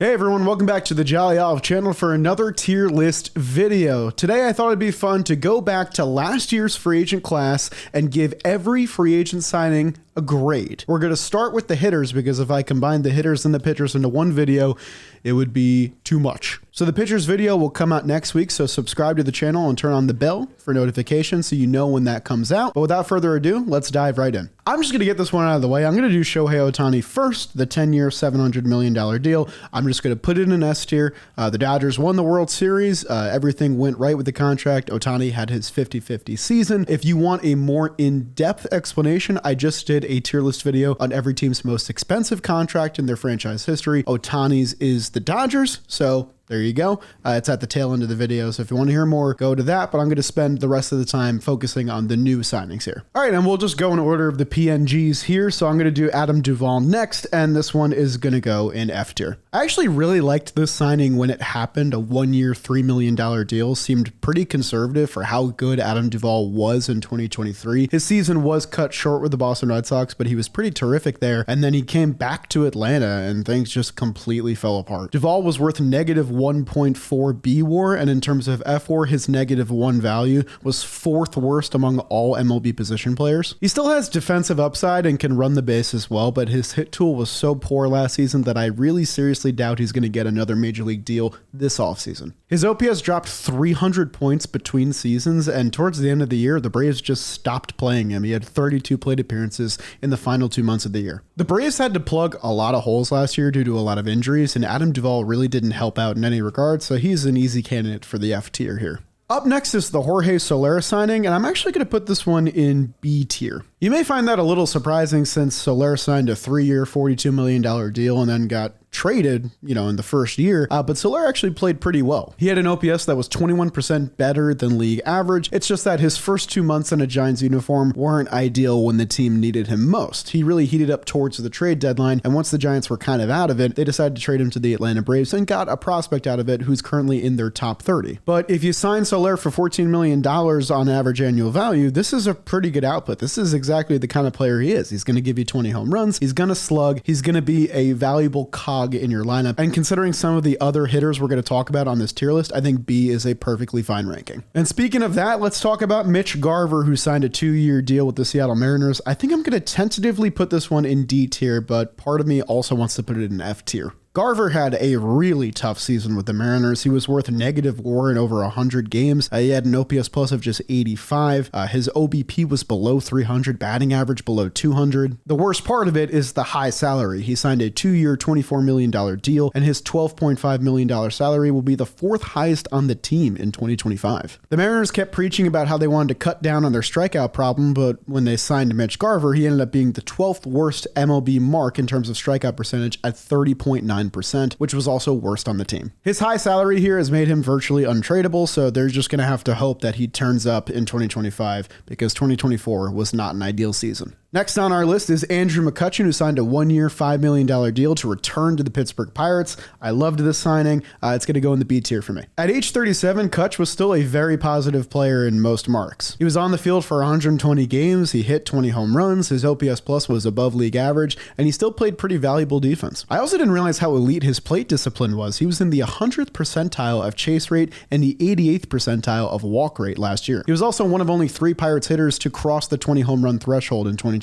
Hey everyone, welcome back to the Jolly Olive channel for another tier list video. Today I thought it'd be fun to go back to last year's free agent class and give every free agent signing a grade. We're going to start with the hitters because if I combine the hitters and the pitchers into one video, it would be too much. So the pitchers video will come out next week, so subscribe to the channel and turn on the bell for notifications so you know when that comes out. But without further ado, let's dive right in. I'm just going to get this one out of the way. I'm going to do Shohei Ohtani first, the 10-year, $700 million deal. I'm just going to put it in S tier. The Dodgers won the World Series. Everything went right with the contract. Ohtani had his 50-50 season. If you want a more in-depth explanation, I just did a tier list video on every team's most expensive contract in their franchise history. Ohtani's is the Dodgers, so there you go. It's at the tail end of the video, so if you want to hear more, go to that, but I'm going to spend the rest of the time focusing on the new signings here. All right, and we'll just go in order of the PNGs here, so I'm going to do Adam Duvall next, and this one is going to go in F tier. I actually really liked this signing when it happened. A one-year, $3 million deal seemed pretty conservative for how good Adam Duvall was in 2023. His season was cut short with the Boston Red Sox, but he was pretty terrific there, and then he came back to Atlanta, and things just completely fell apart. Duvall was worth negative 1.4 B WAR, and in terms of F WAR, his -1 value was fourth worst among all MLB position players. He still has defensive upside and can run the base as well, but his hit tool was so poor last season that I really seriously doubt he's going to get another major league deal this offseason. His OPS dropped 300 points between seasons, and towards the end of the year, the Braves just stopped playing him. He had 32 plate appearances in the final 2 months of the year. The Braves had to plug a lot of holes last year due to a lot of injuries, and Adam Duvall really didn't help out in any regard, so he's an easy candidate for the F tier here. Up next is the Jorge Solara signing, and I'm actually going to put this one in B tier. You may find that a little surprising since Solara signed a 3-year, $42 million deal and then got traded, in the first year, but Solara actually played pretty well. He had an OPS that was 21% better than league average. It's just that his first 2 months in a Giants uniform weren't ideal when the team needed him most. He really heated up towards the trade deadline, and once the Giants were kind of out of it, they decided to trade him to the Atlanta Braves and got a prospect out of it who's currently in their top 30. But if you sign Solara for $14 million on average annual value, this is a pretty good output. This is exactly the kind of player he is. He's going to give you 20 home runs. He's going to slug. He's going to be a valuable cog in your lineup. And considering some of the other hitters we're going to talk about on this tier list, I think B is a perfectly fine ranking. And speaking of that, let's talk about Mitch Garver, who signed a 2-year deal with the Seattle Mariners. I think I'm going to tentatively put this one in D tier, but part of me also wants to put it in F tier. Garver had a really tough season with the Mariners. He was worth negative WAR in over 100 games. He had an OPS plus of just 85. His OBP was below 300, batting average below 200. The worst part of it is the high salary. He signed a 2-year, $24 million deal, and his $12.5 million salary will be the 4th highest on the team in 2025. The Mariners kept preaching about how they wanted to cut down on their strikeout problem, but when they signed Mitch Garver, he ended up being the 12th worst MLB mark in terms of strikeout percentage at 30.9%, which was also worst on the team. His high salary here has made him virtually untradeable, so they're just going to have to hope that he turns up in 2025 because 2024 was not an ideal season. Next on our list is Andrew McCutchen, who signed a 1-year, $5 million deal to return to the Pittsburgh Pirates. I loved this signing. It's going to go in the B tier for me. At age 37, Kutch was still a very positive player in most marks. He was on the field for 120 games. He hit 20 home runs. His OPS plus was above league average, and he still played pretty valuable defense. I also didn't realize how elite his plate discipline was. He was in the 100th percentile of chase rate and the 88th percentile of walk rate last year. He was also one of only 3 Pirates hitters to cross the 20 home run threshold in 2024.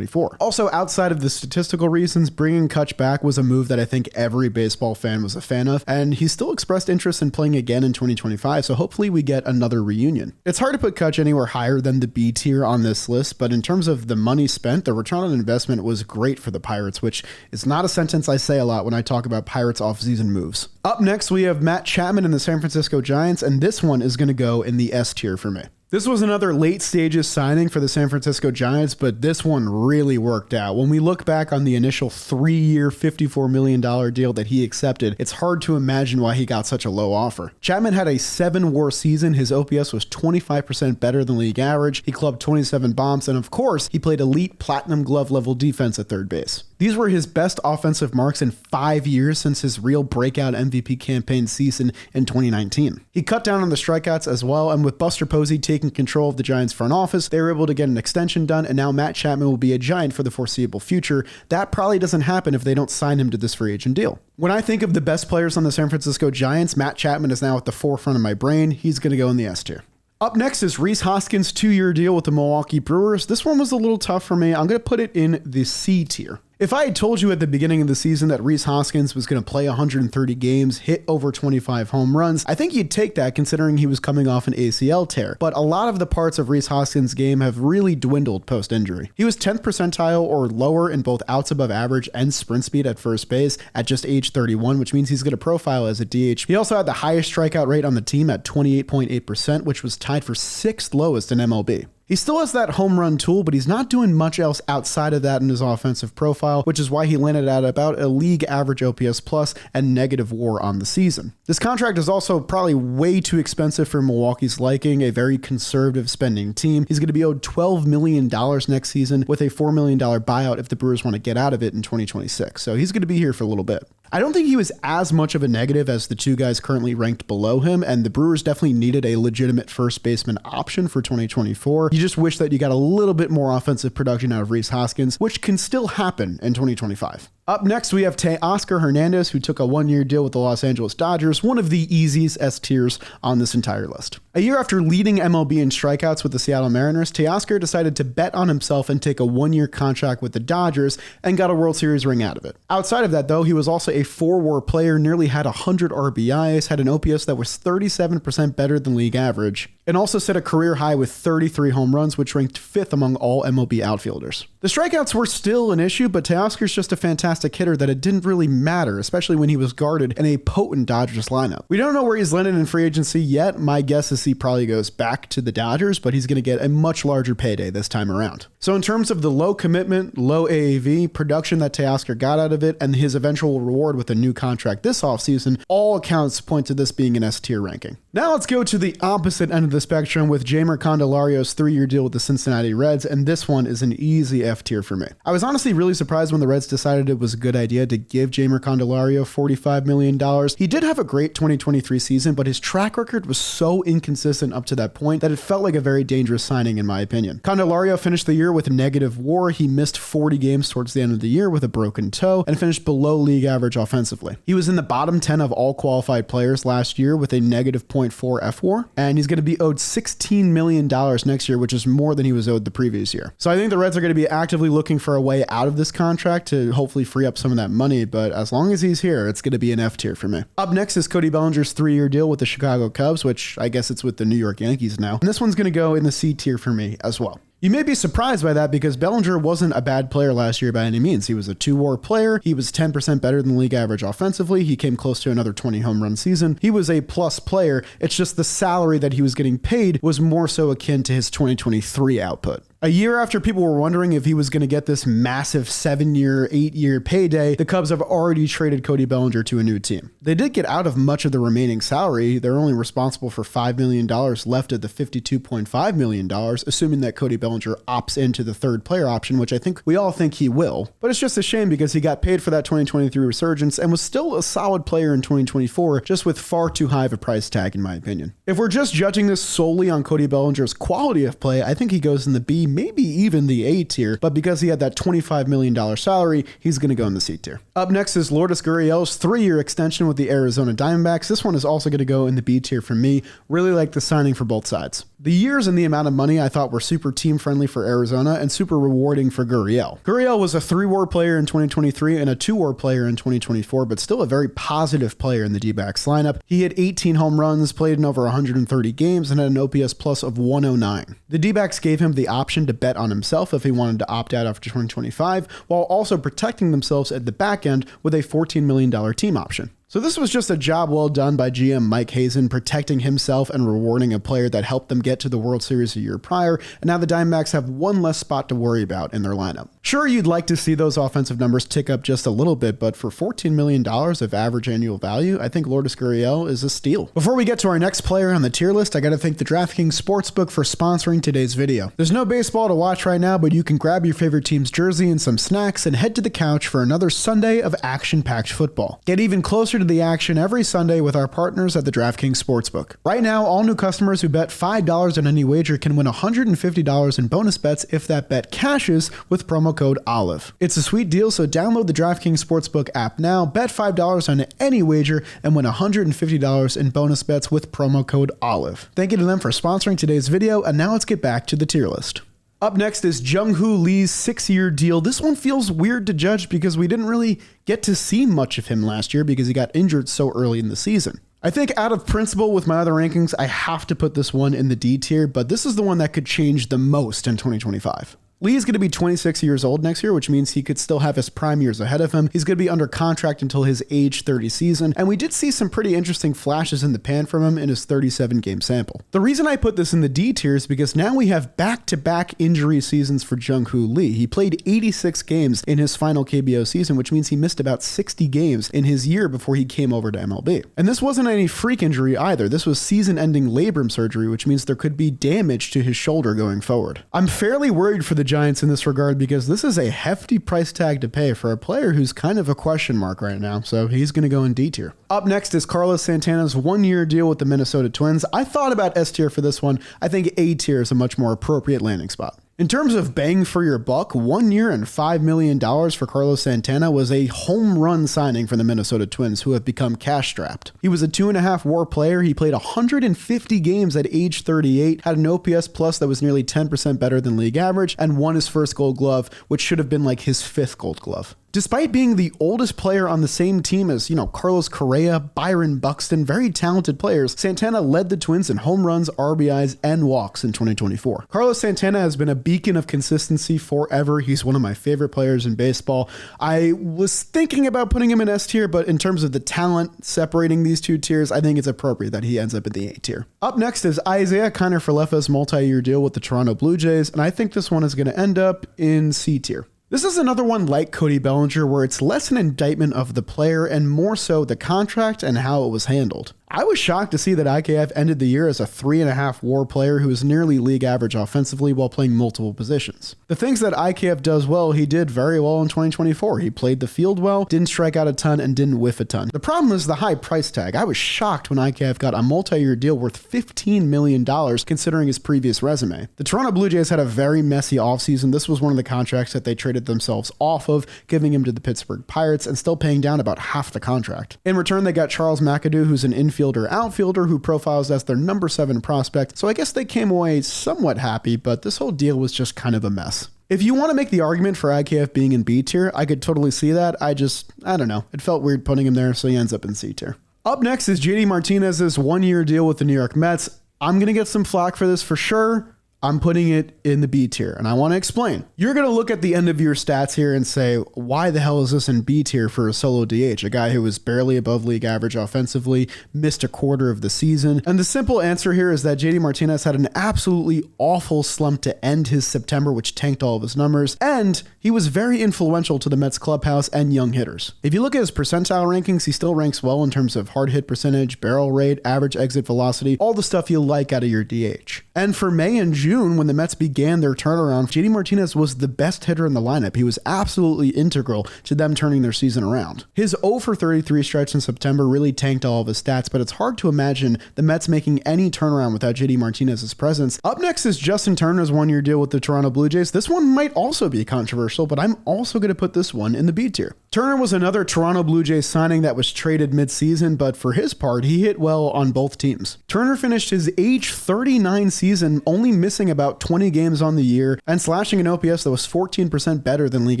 Also, outside of the statistical reasons, bringing Kutch back was a move that I think every baseball fan was a fan of, and he still expressed interest in playing again in 2025, so hopefully we get another reunion. It's hard to put Kutch anywhere higher than the B tier on this list, but in terms of the money spent, the return on investment was great for the Pirates, which is not a sentence I say a lot when I talk about Pirates offseason moves. Up next, we have Matt Chapman and the San Francisco Giants, and this one is going to go in the S tier for me. This was another late stages signing for the San Francisco Giants, but this one really worked out. When we look back on the initial 3-year, $54 million deal that he accepted, it's hard to imagine why he got such a low offer. Chapman had a 7-WAR season. His OPS was 25% better than league average. He clubbed 27 bombs, and of course, he played elite platinum glove level defense at third base. The These were his best offensive marks in 5 years since his real breakout MVP campaign season in 2019. He cut down on the strikeouts as well, and with Buster Posey taking control of the Giants front office, they were able to get an extension done, and now Matt Chapman will be a Giant for the foreseeable future. That probably doesn't happen if they don't sign him to this free agent deal. When I think of the best players on the San Francisco Giants, Matt Chapman is now at the forefront of my brain. He's going to go in the S tier. Up next is Rhys Hoskins' 2-year deal with the Milwaukee Brewers. This one was a little tough for me. I'm going to put it in the C tier. If I had told you at the beginning of the season that Rhys Hoskins was going to play 130 games, hit over 25 home runs, I think you'd take that considering he was coming off an ACL tear. But a lot of the parts of Rhys Hoskins' game have really dwindled post-injury. He was 10th percentile or lower in both outs above average and sprint speed at first base at just age 31, which means he's going to profile as a DH. He also had the highest strikeout rate on the team at 28.8%, which was tied for 6th lowest in MLB. He still has that home run tool, but he's not doing much else outside of that in his offensive profile, which is why he landed at about a league average OPS plus and negative WAR on the season. This contract is also probably way too expensive for Milwaukee's liking, a very conservative spending team. He's going to be owed $12 million next season with a $4 million buyout if the Brewers want to get out of it in 2026. So he's going to be here for a little bit. I don't think he was as much of a negative as the two guys currently ranked below him, and the Brewers definitely needed a legitimate first baseman option for 2024. You just wish that you got a little bit more offensive production out of Rhys Hoskins, which can still happen in 2025. Up next, we have Teoscar Hernandez, who took a 1-year deal with the Los Angeles Dodgers, one of the easiest S tiers on this entire list. A year after leading MLB in strikeouts with the Seattle Mariners, Teoscar decided to bet on himself and take a 1-year contract with the Dodgers and got a World Series ring out of it. Outside of that, though, he was also a 4-WAR player, nearly had 100 RBIs, had an OPS that was 37% better than league average, and also set a career high with 33 home runs, which ranked 5th among all MLB outfielders. The strikeouts were still an issue, but Teoscar's just a fantastic hitter that it didn't really matter, especially when he was guarded in a potent Dodgers lineup. We don't know where he's landed in free agency yet. My guess is he probably goes back to the Dodgers, but he's going to get a much larger payday this time around. So in terms of the low commitment, low AAV, production that Teoscar got out of it, and his eventual reward with a new contract this offseason, all accounts point to this being an S tier ranking. Now let's go to the opposite end of the spectrum with Jeimer Candelario's 3-year deal with the Cincinnati Reds, and this one is an easy F tier for me. I was honestly really surprised when the Reds decided it was a good idea to give Jeimer Candelario $45 million. He did have a great 2023 season, but his track record was so inconsistent up to that point that it felt like a very dangerous signing in my opinion. Candelario finished the year with negative WAR. He missed 40 games towards the end of the year with a broken toe and finished below league average offensively. He was in the bottom 10 of all qualified players last year with a negative 0.4 FWAR, and he's going to be owed $16 million next year, which is more than he was owed the previous year. So I think the Reds are going to be actively looking for a way out of this contract to hopefully free up some of that money, but as long as he's here, it's going to be an F tier for me. Up next is Cody Bellinger's 3-year deal with the Chicago Cubs, which I guess it's with the New York Yankees now. And this one's going to go in the C tier for me as well. You may be surprised by that because Bellinger wasn't a bad player last year by any means. He was a 2-WAR player. He was 10% better than league average offensively. He came close to another 20 home run season. He was a plus player. It's just the salary that he was getting paid was more so akin to his 2023 output. A year after people were wondering if he was going to get this massive 7-year, 8-year payday, the Cubs have already traded Cody Bellinger to a new team. They did get out of much of the remaining salary. They're only responsible for $5 million left of the $52.5 million, assuming that Cody Bellinger opts into the third player option, which I think we all think he will. But it's just a shame because he got paid for that 2023 resurgence and was still a solid player in 2024, just with far too high of a price tag in my opinion. If we're just judging this solely on Cody Bellinger's quality of play, I think he goes in the B, maybe even the A tier, but because he had that $25 million salary, he's going to go in the C tier. Up next is Lourdes Gurriel's 3-year extension with the Arizona Diamondbacks. This one is also going to go in the B tier for me. Really like the signing for both sides. The years and the amount of money I thought were super team-friendly for Arizona and super rewarding for Gurriel. Gurriel was a 3-WAR player in 2023 and a 2-WAR player in 2024, but still a very positive player in the D-backs lineup. He had 18 home runs, played in over 130 games, and had an OPS plus of 109. The D-backs gave him the option to bet on himself if he wanted to opt out after 2025, while also protecting themselves at the back end with a $14 million team option. So this was just a job well done by GM Mike Hazen, protecting himself and rewarding a player that helped them get to the World Series a year prior, and now the Diamondbacks have one less spot to worry about in their lineup. Sure, you'd like to see those offensive numbers tick up just a little bit, but for $14 million of average annual value, I think Lourdes Gurriel is a steal. Before we get to our next player on the tier list, I gotta thank the Draftking Sportsbook for sponsoring today's video. There's no baseball to watch right now, but you can grab your favorite team's jersey and some snacks and head to the couch for another Sunday of action-packed football. Get even closer to the action every Sunday with our partners at the Draftking Sportsbook. Right now, all new customers who bet $5 on any wager can win $150 in bonus bets if that bet cashes with promo code OLIVE. It's a sweet deal, so download the Draftking Sportsbook app now, bet $5 on any wager, and win $150 in bonus bets with promo code OLIVE. Thank you to them for sponsoring today's video, and now let's get back to the tier list. Up next is Jung Ho Lee's 6-year deal. This one feels weird to judge because we didn't really get to see much of him last year because he got injured so early in the season. I think out of principle with my other rankings, I have to put this one in the D tier, but this is the one that could change the most in 2025. Lee is going to be 26 years old next year, which means he could still have his prime years ahead of him. He's going to be under contract until his age 30 season, and we did see some pretty interesting flashes in the pan from him in his 37-game sample. The reason I put this in the D tier is because now we have back-to-back injury seasons for Jung Ho Lee. He played 86 games in his final KBO season, which means he missed about 60 games in his year before he came over to MLB. And this wasn't any freak injury either. This was season-ending labrum surgery, which means there could be damage to his shoulder going forward. I'm fairly worried for the Giants in this regard because this is a hefty price tag to pay for a player who's kind of a question mark right now, so he's going to go in D tier. Up next is Carlos Santana's 1-year deal with the Minnesota Twins. I thought about S tier for this one. I think A tier is a much more appropriate landing spot. In terms of bang for your buck, 1 year and $5 million for Carlos Santana was a home run signing for the Minnesota Twins, who have become cash strapped. He was a 2.5 WAR player. He played 150 games at age 38, had an OPS plus that was nearly 10% better than league average, and won his first Gold Glove, which should have been like his 5th Gold Glove. Despite being the oldest player on the same team as, Carlos Correa, Byron Buxton, very talented players, Santana led the Twins in home runs, RBIs, and walks in 2024. Carlos Santana has been a beacon of consistency forever. He's one of my favorite players in baseball. I was thinking about putting him in S tier, but in terms of the talent separating these two tiers, I think it's appropriate that he ends up in the A tier. Up next is Isaiah Kiner-Falefa's multi-year deal with the Toronto Blue Jays, and I think this one is going to end up in C tier. This is another one like Cody Bellinger where it's less an indictment of the player and more so the contract and how it was handled. I was shocked to see that IKF ended the year as a 3.5 WAR player who is nearly league average offensively while playing multiple positions. The things that IKF does well, he did very well in 2024. He played the field well, didn't strike out a ton, and didn't whiff a ton. The problem is the high price tag. I was shocked when IKF got a multi-year deal worth $15 million considering his previous resume. The Toronto Blue Jays had a very messy offseason. This was one of the contracts that they traded themselves off of, giving him to the Pittsburgh Pirates and still paying down about half the contract. In return, they got Charles McAdoo, who's an outfielder who profiles as their number 7 prospect, so I guess they came away somewhat happy, but this whole deal was just kind of a mess. If you want to make the argument for IKF being in B tier, I could totally see that. I don't know. It felt weird putting him there, so he ends up in C tier. Up next is JD Martinez's 1-year deal with the New York Mets. I'm going to get some flack for this for sure. I'm putting it in the B tier, and I want to explain. You're going to look at the end of your stats here and say, why the hell is this in B tier for a solo DH? A guy who was barely above league average offensively, missed a quarter of the season. And the simple answer here is that JD Martinez had an absolutely awful slump to end his September, which tanked all of his numbers, and he was very influential to the Mets clubhouse and young hitters. If you look at his percentile rankings, he still ranks well in terms of hard hit percentage, barrel rate, average exit velocity, all the stuff you like out of your DH. And for May and June, when the Mets began their turnaround, JD Martinez was the best hitter in the lineup. He was absolutely integral to them turning their season around. His 0 for 33 stretch in September really tanked all of his stats, but it's hard to imagine the Mets making any turnaround without JD Martinez's presence. Up next is Justin Turner's 1-year deal with the Toronto Blue Jays. This one might also be controversial, but I'm also going to put this one in the B tier. Turner was another Toronto Blue Jays signing that was traded mid-season, but for his part, he hit well on both teams. Turner finished his age 39 season only missing missing about 20 games on the year and slashing an OPS that was 14% better than league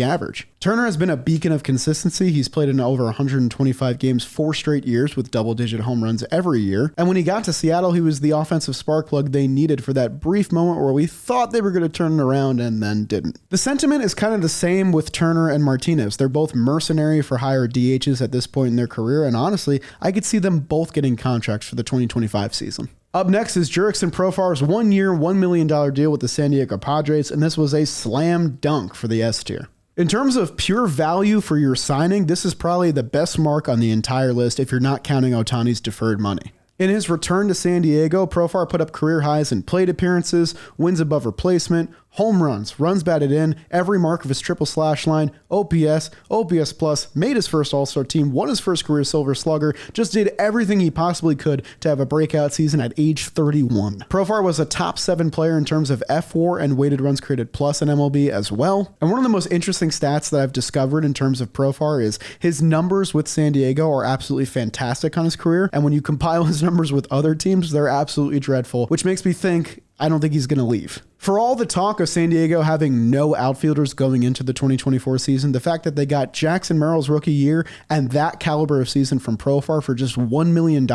average. Turner has been a beacon of consistency. He's played in over 125 games 4 straight years with double-digit home runs every year. And when he got to Seattle, he was the offensive spark plug they needed for that brief moment where we thought they were going to turn it around and then didn't. The sentiment is kind of the same with Turner and Martinez. They're both mercenary for higher DHs at this point in their career, and honestly, I could see them both getting contracts for the 2025 season. Up next is Jurick Profar's 1-year, $1 million deal with the San Diego Padres, and this was a slam dunk for the S tier. In terms of pure value for your signing, this is probably the best mark on the entire list if you're not counting Ohtani's deferred money. In his return to San Diego, Profar put up career highs in plate appearances, wins above replacement, home runs, runs batted in, every mark of his triple slash line, OPS, OPS plus, made his first All-Star team, won his first career Silver Slugger, just did everything he possibly could to have a breakout season at age 31. Profar was a top 7 player in terms of F4 and weighted runs created plus in MLB as well. And one of the most interesting stats that I've discovered in terms of Profar is his numbers with San Diego are absolutely fantastic on his career. And when you compile his numbers with other teams, they're absolutely dreadful, which makes me think I don't think he's going to leave. For all the talk of San Diego having no outfielders going into the 2024 season, the fact that they got Jackson Merrill's rookie year and that caliber of season from Profar for just $1 million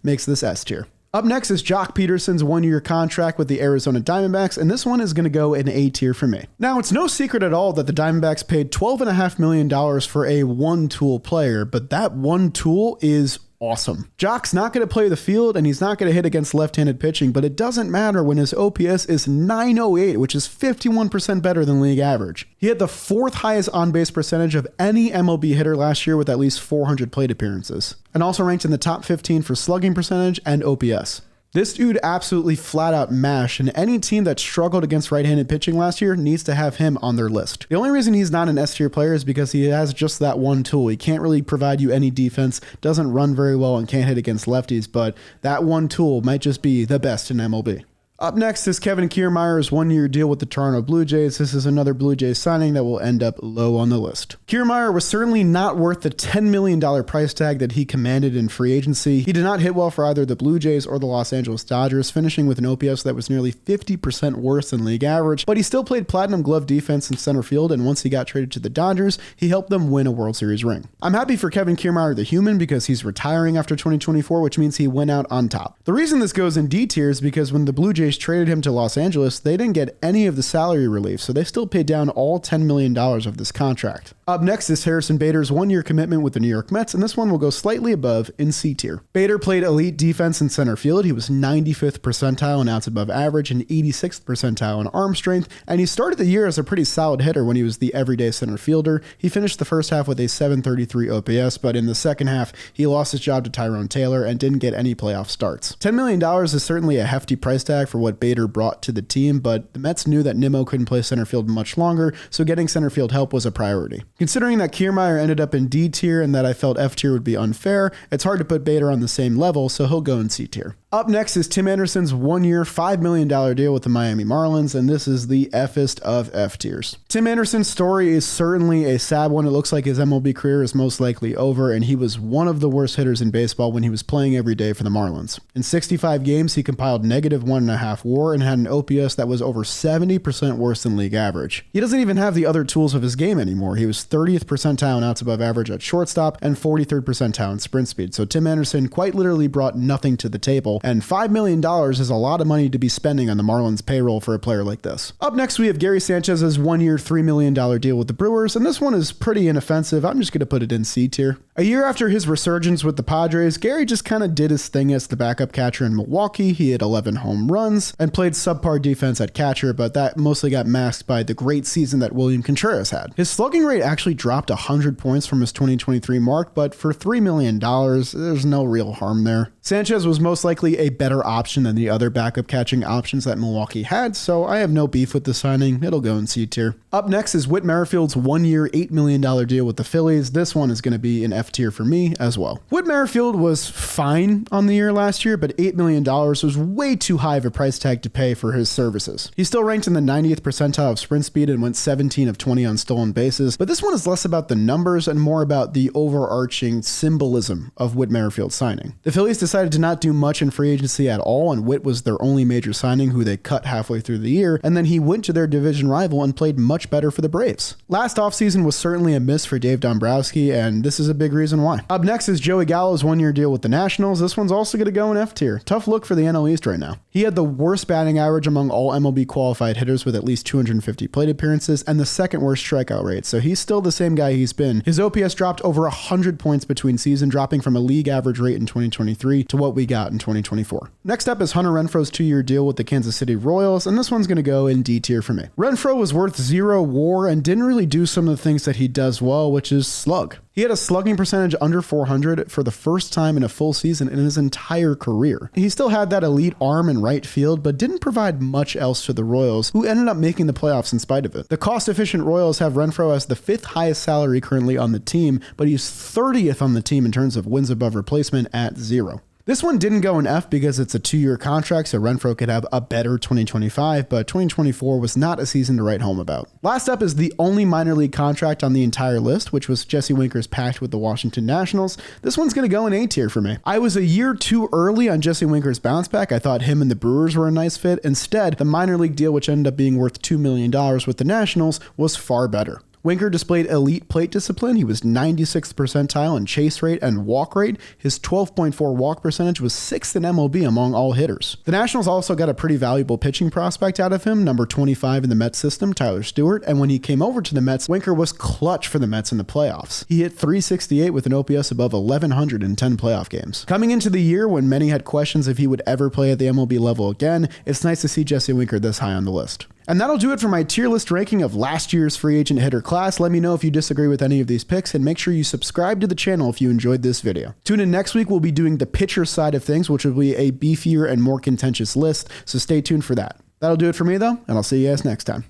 makes this S tier. Up next is Jocko Peterson's 1-year contract with the Arizona Diamondbacks, and this one is going to go in A tier for me. Now, it's no secret at all that the Diamondbacks paid $12.5 million for a one-tool player, but that one tool is awesome. Jock's not going to play the field and he's not going to hit against left-handed pitching, but it doesn't matter when his OPS is 908, which is 51% better than league average. He had the 4th highest on-base percentage of any MLB hitter last year with at least 400 plate appearances, and also ranked in the top 15 for slugging percentage and OPS. This dude absolutely flat out mashed, and any team that struggled against right-handed pitching last year needs to have him on their list. The only reason he's not an S-tier player is because he has just that one tool. He can't really provide you any defense, doesn't run very well, and can't hit against lefties, but that one tool might just be the best in MLB. Up next is Kevin Kiermaier's 1-year deal with the Toronto Blue Jays. This is another Blue Jays signing that will end up low on the list. Kiermaier was certainly not worth the $10 million price tag that he commanded in free agency. He did not hit well for either the Blue Jays or the Los Angeles Dodgers, finishing with an OPS that was nearly 50% worse than league average, but he still played platinum glove defense in center field, and once he got traded to the Dodgers, he helped them win a World Series ring. I'm happy for Kevin Kiermaier the human because he's retiring after 2024, which means he went out on top. The reason this goes in D tier is because when the Blue Jays traded him to Los Angeles, they didn't get any of the salary relief, so they still paid down all $10 million of this contract. Up next is Harrison Bader's 1-year commitment with the New York Mets, and this one will go slightly above in C tier. Bader played elite defense in center field. He was 95th percentile in outs above average and 86th percentile in arm strength, and he started the year as a pretty solid hitter when he was the everyday center fielder. He finished the first half with a 733 OPS, but in the second half, he lost his job to Tyrone Taylor and didn't get any playoff starts. $10 million is certainly a hefty price tag for what Bader brought to the team, but the Mets knew that Nimmo couldn't play center field much longer, so getting center field help was a priority. Considering that Kiermaier ended up in D tier and that I felt F tier would be unfair, it's hard to put Bader on the same level, so he'll go in C tier. Up next is Tim Anderson's 1-year, $5 million deal with the Miami Marlins, and this is the F-est of F tiers. Tim Anderson's story is certainly a sad one. It looks like his MLB career is most likely over, and he was one of the worst hitters in baseball when he was playing every day for the Marlins. In 65 games, he compiled -1.5 WAR and had an OPS that was over 70% worse than league average. He doesn't even have the other tools of his game anymore. He was 30th percentile in outs above average at shortstop and 43rd percentile in sprint speed, so Tim Anderson quite literally brought nothing to the table, and $5 million is a lot of money to be spending on the Marlins payroll for a player like this. Up next, we have Gary Sanchez's 1-year, $3 million deal with the Brewers, and this one is pretty inoffensive. I'm just going to put it in C tier. A year after his resurgence with the Padres, Gary just kind of did his thing as the backup catcher in Milwaukee. He had 11 home runs and played subpar defense at catcher, but that mostly got masked by the great season that William Contreras had. His slugging rate actually dropped 100 points from his 2023 mark, but for $3 million, there's no real harm there. Sanchez was most likely a better option than the other backup catching options that Milwaukee had, so I have no beef with the signing. It'll go in C tier. Up next is Whit Merrifield's 1-year, $8 million deal with the Phillies. This one is going to be an F F tier for me as well. Whit Merrifield was fine on the year last year, but $8 million was way too high of a price tag to pay for his services. He's still ranked in the 90th percentile of sprint speed and went 17 of 20 on stolen bases, but this one is less about the numbers and more about the overarching symbolism of Whit Merrifield's signing. The Phillies decided to not do much in free agency at all, and Whit was their only major signing who they cut halfway through the year, and then he went to their division rival and played much better for the Braves. Last offseason was certainly a miss for Dave Dombrowski, and this is a big reason why. Up next is Joey Gallo's one-year deal with the Nationals. This one's also going to go in F tier. Tough look for the NL East right now. He had the worst batting average among all MLB qualified hitters with at least 250 plate appearances and the second worst strikeout rate, so he's still the same guy he's been. His OPS dropped over 100 points between season, dropping from a league average rate in 2023 to what we got in 2024. Next up is Hunter Renfro's 2-year deal with the Kansas City Royals, and this one's going to go in D tier for me. Renfro was worth 0 WAR and didn't really do some of the things that he does well, which is slug. He had a slugging percentage under 400 for the first time in a full season in his entire career. He still had that elite arm in right field, but didn't provide much else to the Royals, who ended up making the playoffs in spite of it. The cost-efficient Royals have Renfro as the 5th highest salary currently on the team, but he's 30th on the team in terms of wins above replacement at 0. This one didn't go in F because it's a 2-year contract, so Renfro could have a better 2025, but 2024 was not a season to write home about. Last up is the only minor league contract on the entire list, which was Jesse Winker's pact with the Washington Nationals. This one's going to go in A tier for me. I was a year too early on Jesse Winker's bounce back. I thought him and the Brewers were a nice fit. Instead, the minor league deal, which ended up being worth $2 million with the Nationals, was far better. Winker displayed elite plate discipline. He was 96th percentile in chase rate and walk rate. His 12.4 walk percentage was 6th in MLB among all hitters. The Nationals also got a pretty valuable pitching prospect out of him, number 25 in the Mets system, Tyler Stewart, and when he came over to the Mets, Winker was clutch for the Mets in the playoffs. He hit .368 with an OPS above 1,100 in 10 playoff games. Coming into the year when many had questions if he would ever play at the MLB level again, it's nice to see Jesse Winker this high on the list. And that'll do it for my tier list ranking of last year's free agent hitter class. Let me know if you disagree with any of these picks, and make sure you subscribe to the channel if you enjoyed this video. Tune in next week. We'll be doing the pitcher side of things, which will be a beefier and more contentious list, so stay tuned for that. That'll do it for me though, and I'll see you guys next time.